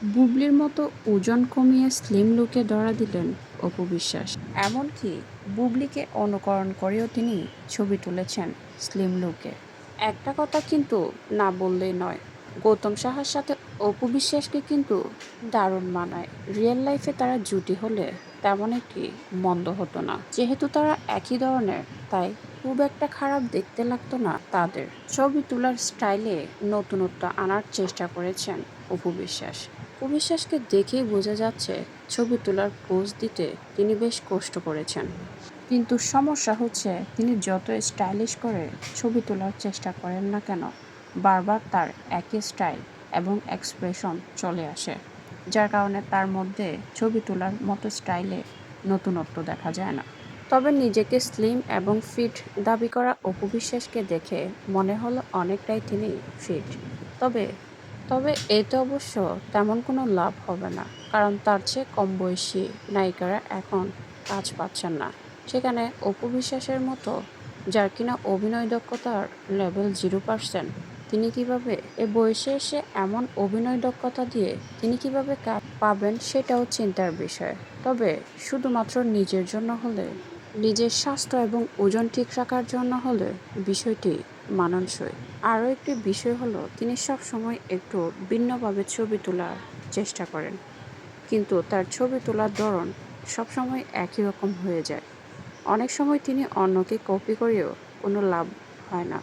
বুবলির মতো ওজন কমিয়ে স্লিম লুকে ধরা দিলেন অপু বিশ্বাস। এমনকি বুবলিকে অনুকরণ করেও তিনি ছবি তুলেছেন স্লিম লুকে। একটা কথা কিন্তু না বললেই নয়, গৌতম সাহার সাথে অপু বিশ্বাসকে কিন্তু দারুণ মানায়। রিয়েল লাইফে তারা জুটি হলে তেমন একটি মন্দ হতো না। যেহেতু তারা একই ধরনের, তাই খুব একটা খারাপ দেখতে লাগতো না তাদের। ছবি তোলার স্টাইলে নতুনত্ব আনার চেষ্টা করেছেন অপু বিশ্বাস। অপু বিশ্বাসকে দেখেই বোঝা যাচ্ছে ছবি তোলার পোজ দিতে তিনি বেশ কষ্ট করেছেন। কিন্তু সমস্যা হচ্ছে তিনি যত স্টাইলিশ করে ছবি তোলার চেষ্টা করেন না কেন, বারবার তার একই স্টাইল এবং এক্সপ্রেশন চলে আসে, যার কারণে তার মধ্যে ছবি তোলার মতো স্টাইলে নতুনত্ব দেখা যায় না। তবে নিজেকে স্লিম এবং ফিট দাবি করা অপু বিশ্বাসকে দেখে মনে হলো অনেকটাই তিনি ফিট। তবে তবে এতে অবশ্য তেমন কোনো লাভ হবে না, কারণ তার চেয়ে কম বয়সী নায়িকারা এখন কাজ পাচ্ছেন না। সেখানে অপু বিশ্বাসের মতো, যার কিনা অভিনয় দক্ষতার লেভেল 0%, তিনি কিভাবে এ বয়সে এসে এমন অভিনয় দক্ষতা দিয়ে তিনি কিভাবে কাজ পাবেন সেটাও চিন্তার বিষয়। তবে শুধুমাত্র নিজের জন্য হলে, নিজের স্বাস্থ্য এবং ওজন ঠিক রাখার জন্য হলে বিষয়টি মানানসই। আরও একটি বিষয় হলো তিনি সবসময় একটু ভিন্নভাবে ছবি তোলার চেষ্টা করেন, কিন্তু তার ছবি তোলার ধরন সবসময় একই রকম হয়ে যায়। অনেক সময় তিনি অন্যকে কপি করেও কোনো লাভ হয় না।